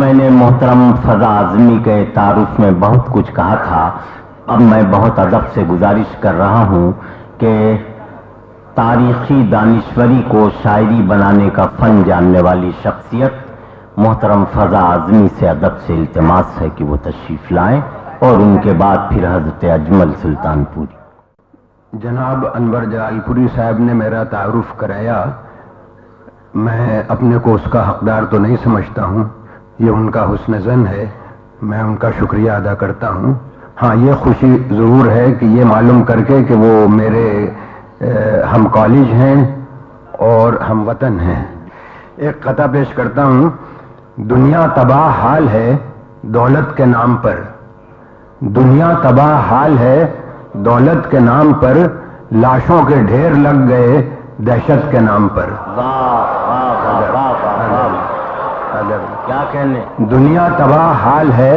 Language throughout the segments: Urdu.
میں نے محترم فضا اعظمی کے تعارف میں بہت کچھ کہا تھا. اب میں بہت ادب سے گزارش کر رہا ہوں کہ تاریخی دانشوری کو شاعری بنانے کا فن جاننے والی شخصیت محترم فضا اعظمی سے ادب سے التماس ہے کہ وہ تشریف لائیں اور ان کے بعد پھر حضرت اجمل سلطان پوری. جناب انور جلال پوری صاحب نے میرا تعارف کرایا. میں اپنے کو اس کا حقدار تو نہیں سمجھتا ہوں، یہ ان کا حسن ظن ہے، میں ان کا شکریہ ادا کرتا ہوں. ہاں، یہ خوشی ضرور ہے کہ یہ معلوم کر کے کہ وہ میرے ہم کالج ہیں اور ہم وطن ہیں. ایک قطعہ پیش کرتا ہوں. دنیا تباہ حال ہے دولت کے نام پر، دنیا تباہ حال ہے دولت کے نام پر، لاشوں کے ڈھیر لگ گئے دہشت کے نام پر. کیا کہنے. دنیا تباہ حال ہے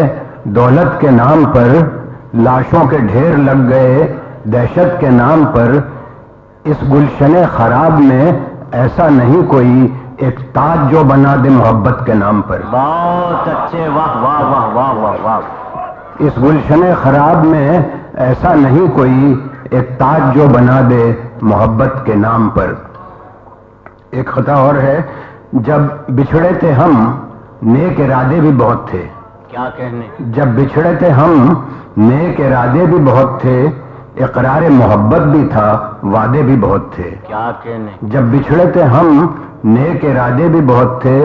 دولت کے نام پر، لاشوں کے ڈھیر لگ گئے دہشت کے نام پر. اس گلشن خراب میں ایسا نہیں کوئی ایک تاج جو بنا دے محبت کے نام پر. بہت اچھے، واہ واہ واہ واہ واہ واہ. اس گلشن خراب میں ایسا نہیں کوئی ایک تاج جو بنا دے محبت کے نام پر. ایک خطا اور ہے. جب بچھڑے تھے ہم نیک ارادے بھی بہت تھے. کیا کہنے. جب بچھڑے تھے ہم نیک ارادے بھی بہت تھے، اقرار محبت بھی تھا وعدے بھی بہت تھے. کیا کہنے. جب بچھڑے تھے ہم نیک ارادے بھی بہت تھے،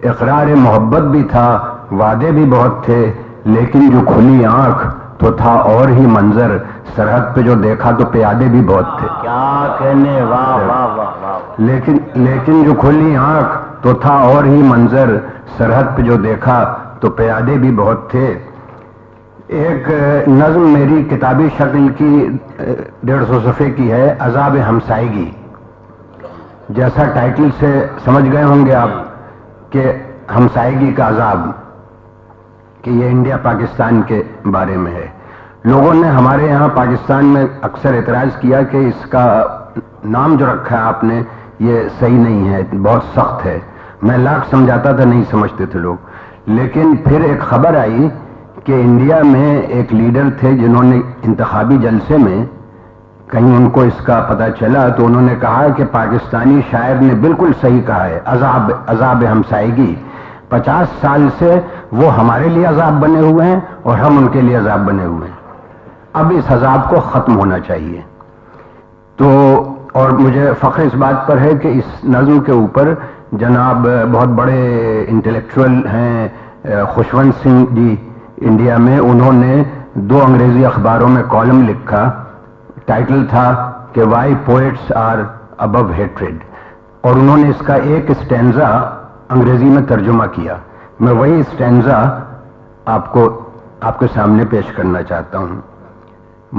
اقرار محبت بھی تھا وعدے بھی بہت تھے. لیکن جو کھلی آنکھ تو تھا اور ہی منظر، سرحد پہ جو دیکھا تو پیادے بھی بہت تھے. کیا کہنے. واہ واہ واہ واہ. لیکن جو کھلی آنکھ تو تھا اور ہی منظر، سرحد پہ جو دیکھا تو پیادے بھی بہت تھے. ایک نظم میری کتابی شکل کی 150 صفحے کی ہے، عذاب ہمسائیگی. جیسا ٹائٹل سے سمجھ گئے ہوں گے آپ کہ ہمسائیگی کا عذاب، کہ یہ انڈیا پاکستان کے بارے میں ہے. لوگوں نے ہمارے یہاں پاکستان میں اکثر اعتراض کیا کہ اس کا نام جو رکھا ہے آپ نے یہ صحیح نہیں ہے، بہت سخت ہے. میں لاکھ سمجھاتا تھا، نہیں سمجھتے تھے لوگ. لیکن پھر ایک خبر آئی کہ انڈیا میں ایک لیڈر تھے جنہوں نے انتخابی جلسے میں کہیں ان کو اس کا پتہ چلا تو انہوں نے کہا کہ پاکستانی شاعر نے بالکل صحیح کہا ہے، عذاب ہمسائیگی. 50 سال سے وہ ہمارے لیے عذاب بنے ہوئے ہیں اور ہم ان کے لیے عذاب بنے ہوئے ہیں. اب اس عذاب کو ختم ہونا چاہیے. تو اور مجھے فخر اس بات پر ہے کہ اس نظم کے اوپر جناب بہت بڑے انٹلیکچوئل ہیں، خوشونت سنگھ جی انڈیا میں، انہوں نے 2 انگریزی اخباروں میں کالم لکھا. ٹائٹل تھا کہ why poets are above hatred, اور انہوں نے اس کا ایک اسٹینزا انگریزی میں ترجمہ کیا. میں وہی اسٹینزا آپ کے سامنے پیش کرنا چاہتا ہوں.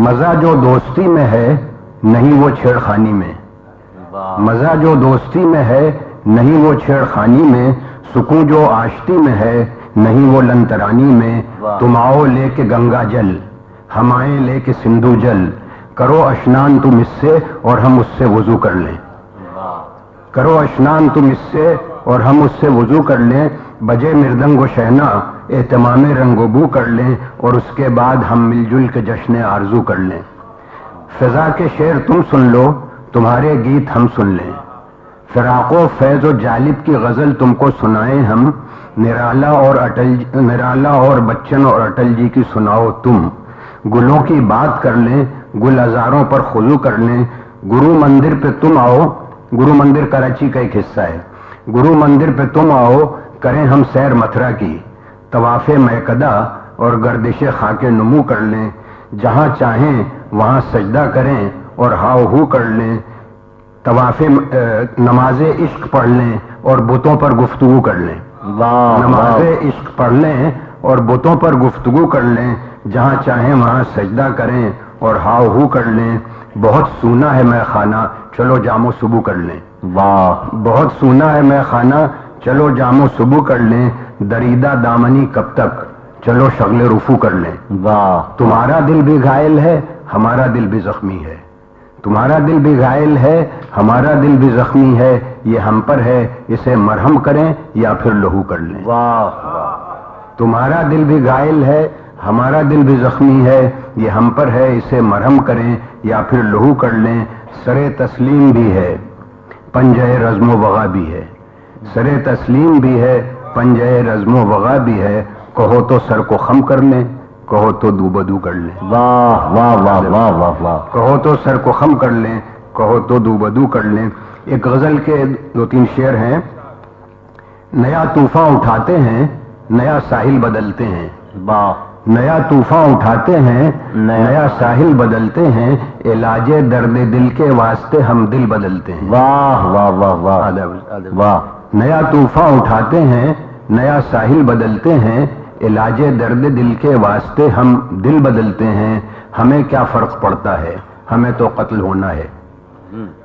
مزہ جو دوستی میں ہے نہیں وہ چھیڑ خانی میں، مزہ جو دوستی میں ہے نہیں وہ چھیڑ خانی میں، سکون جو آشتی میں ہے نہیں وہ لنترانی میں. تم آؤ لے کے گنگا جل، ہم آئیں لے کے سندھو جل، کرو اشنان تم اس سے اور ہم اس سے وضو کر لیں. کرو اشنان تم اس سے اور ہم اس سے وضو کر لیں. بجے مردنگ و شہنا اہتمام رنگ و بو کر لیں، اور اس کے بعد ہم مل جل کے جشن آرزو کر لیں. فضا کے شعر تم سن لو، تمہارے گیت ہم سن لیں. فراق و فیض و جالب کی غزل تم کو سنائیں ہم، نرالا اور بچن اور اٹل جی کی سناؤ تم. گلوں کی بات کر لیں، گل ہزاروں پر خضو کر لیں. گرو مندر پہ تم آؤ، گرو مندر کراچی کا ایک حصہ ہے. گرو مندر پہ تم آؤ، کریں ہم سیر متھرا کی. طواف میکدہ اور گردش خاک نمو کر لیں. جہاں چاہیں وہاں سجدہ کریں اور ہاؤ ہو کر لیں. طواف نماز عشق پڑھ لیں اور بتوں پر گفتگو کر لیں. نماز عشق پڑھ لیں اور بتوں پر گفتگو کر لیں. جہاں چاہیں وہاں سجدہ کریں اور ہاؤ ہو کر لیں. بہت سونا ہے میں خانہ، چلو جام و صبح کر لیں. بہت سونا ہے میں خانہ، چلو جام و صبح کر لیں. دریدہ دامنی کب تک، چلو شغل رفو کر لیں. تمہارا دل بھی گھائل ہے ہمارا دل بھی زخمی ہے، تمہارا دل بھی گھائل ہے ہمارا دل بھی زخمی ہے. یہ ہم پر ہے، اسے مرہم کریں یا پھر لہو کر لیں. تمہارا دل بھی گائل ہے، ہمارا دل بھی زخمی ہے، یہ ہم پر ہے، اسے مرہم کریں یا پھر لہو کر لیں۔ سر تسلیم بھی ہے، پنجہ رزم و وغا بھی ہے، سر تسلیم بھی ہے، پنجہ رزم و وغا بھی ہے، کہو تو سر کو خم کر لیں، کہو تو دو بدو کر لیں۔ واہ واہ واہ واہ واہ واہ، کہو تو سر کو خم کر لیں، کہو تو دو بدو کر لیں۔ ایک غزل کے 2-3 شعر ہیں۔ نیا طوفان اٹھاتے ہیں، نیا ساحل بدلتے ہیں، واہ، نیا طوفان اٹھاتے ہیں، نیا ساحل بدلتے ہیں، علاج درد دل کے واسطے ہم دل بدلتے ہیں۔ واہ واہ واہ واہ واہ، نیا طوفان اٹھاتے ہیں، نیا ساحل بدلتے ہیں، علاج درد دل کے واسطے ہم دل بدلتے ہیں۔ ہمیں کیا فرق پڑتا ہے، ہمیں تو قتل ہونا ہے،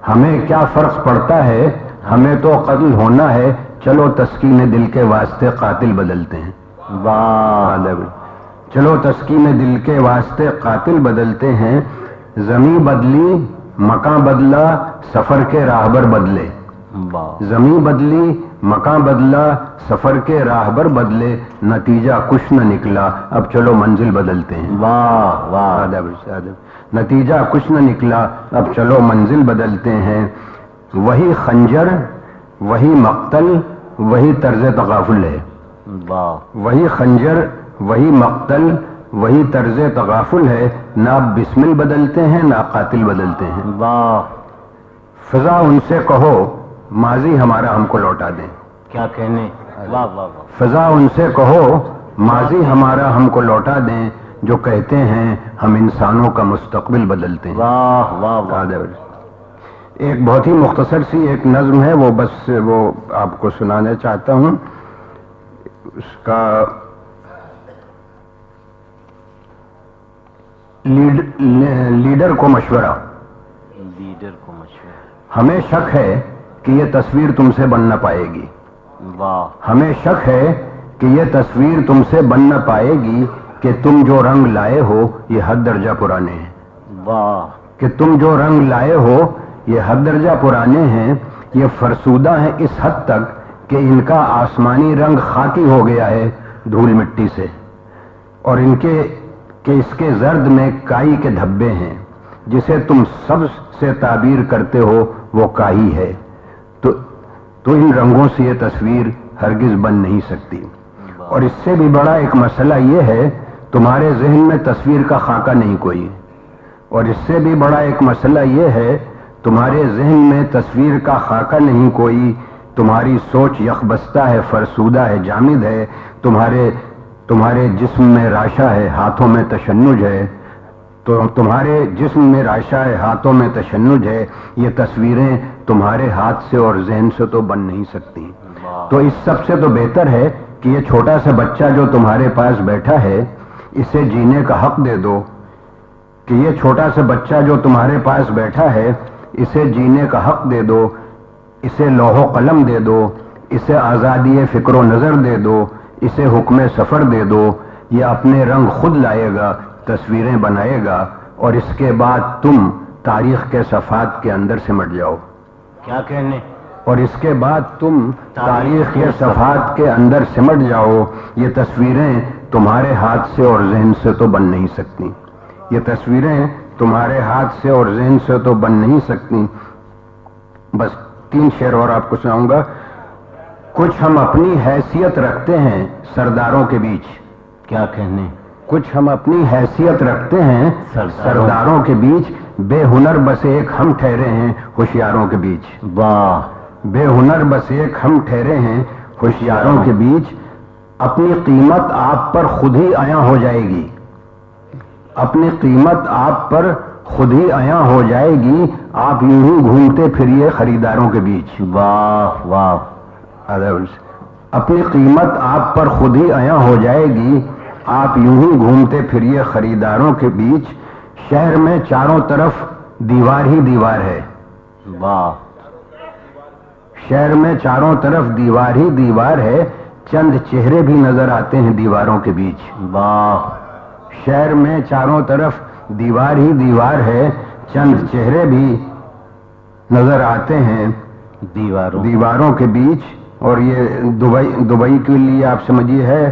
ہمیں کیا فرق پڑتا ہے، ہمیں تو قتل ہونا ہے، چلو تسکین دل کے واسطے قاتل بدلتے ہیں۔ واہ، چلو تسکین دل کے واسطے قاتل بدلتے ہیں۔ زمیں بدلی مکان بدلا، سفر کے راہبر بدلے، واہ، زمیں بدلی مکان بدلا، سفر کے راہبر بدلے، نتیجہ کچھ نہ نکلا، اب چلو منزل بدلتے ہیں۔ واہ واہ، نتیجہ کچھ نہ نکلا، اب چلو منزل بدلتے ہیں۔ وہی خنجر وہی مقتل وہی طرز تغافل ہے، واہ، وہی خنجر وہی مقتل وہی طرز تغافل ہے، نہ اب بسمل بدلتے ہیں نہ قاتل بدلتے ہیں۔ واہ، فضا ان سے کہو ماضی ہمارا ہم کو لوٹا دیں، کیا کہنے، واہ واہ واہ، فضا ان سے کہو ماضی ہمارا ہم کو لوٹا دیں، جو کہتے ہیں ہم انسانوں کا مستقبل بدلتے ہیں۔ واہ واہ واہ، ایک بہت ہی مختصر سی ایک نظم ہے، وہ بس وہ آپ کو سنانا چاہتا ہوں۔ اس کا لیڈر کو مشورہ۔ لیڈر کو مشورہ، ہمیں شک ہے کہ یہ تصویر تم سے بن نہ پائے گی، واہ، ہمیں شک ہے کہ یہ تصویر تم سے بن نہ پائے گی، کہ تم جو رنگ لائے ہو یہ حد درجہ پرانے ہیں، واہ، کہ تم جو رنگ لائے ہو یہ حد درجہ پرانے ہیں، یہ فرسودہ ہیں اس حد تک کہ ان کا آسمانی رنگ خاکی ہو گیا ہے دھول مٹی سے، اور ان کے کہ اس کے زرد میں کائی کے دھبے ہیں، جسے تم سبز سے تعبیر کرتے ہو وہ کائی ہے، تو ان رنگوں سے یہ تصویر ہرگز بن نہیں سکتی۔ اور اس سے بھی بڑا ایک مسئلہ یہ ہے، تمہارے ذہن میں تصویر کا خاکہ نہیں کوئی، اور اس سے بھی بڑا ایک مسئلہ یہ ہے، تمہارے ذہن میں تصویر کا خاکہ نہیں کوئی، تمہاری سوچ یکبستہ ہے، فرسودہ ہے، جامد ہے، تمہارے جسم میں راشا ہے، ہاتھوں میں تشنج ہے، تو تمہارے جسم میں راشا ہے، ہاتھوں میں تشنج ہے، یہ تصویریں تمہارے ہاتھ سے اور ذہن سے تو بن نہیں سکتی۔ تو اس سب سے تو بہتر ہے کہ یہ چھوٹا سا بچہ جو تمہارے پاس بیٹھا ہے اسے جینے کا حق دے دو، کہ یہ چھوٹا سا بچہ جو تمہارے پاس بیٹھا ہے اسے جینے کا حق دے دو، اسے لوح و قلم دے دو، اسے آزادی فکر و نظر دے دو، اسے حکم سفر دے دو، یہ اپنے رنگ خود لائے گا، تصویریں بنائے گا، اور اس کے بعد تم تاریخ کے صفحات کے اندر سمٹ جاؤ، کیا کہنے، اور اس کے بعد تم تاریخ کے صفحات کے اندر سمٹ جاؤ۔ یہ تصویریں تمہارے ہاتھ سے اور ذہن سے تو بن نہیں سکتی، یہ تصویریں تمہارے ہاتھ سے اور ذہن سے تو بن نہیں سکتی۔ بس 3 شعر اور آپ کو سناؤں گا۔ کچھ ہم اپنی حیثیت رکھتے ہیں سرداروں کے بیچ، کیا کہنے، کچھ ہم اپنی حیثیت رکھتے ہیں سرداروں کے بیچ، بے ہنر بس ایک ہم ٹھہرے ہیں ہوشیاروں کے بیچ، واہ، بے ہنر بس ایک ہم ٹھہرے ہیں ہوشیاروں کے بیچ، اپنی قیمت آپ پر خود ہی عیاں ہو جائے گی، اپنی قیمت آپ پر خود ہی عیاں ہو جائے گی، آپ یوں ہی گھومتے پھریے خریداروں کے بیچ، واہ واہ، اپنی قیمت آپ پر خود ہی عیاں ہو جائے گی، آپ یوں ہی گھومتے پھریے خریداروں کے بیچ، شہر میں چاروں طرف دیوار ہی دیوار ہے، واہ، شہر میں چاروں طرف دیوار ہی دیوار ہے، چند چہرے بھی نظر آتے ہیں دیواروں کے بیچ، واہ، شہر میں چاروں طرف دیوار ہی دیوار ہے، چند چہرے بھی نظر آتے ہیں دیواروں کے بیچ۔ اور یہ دبئی کے لیے آپ سمجھیے ہے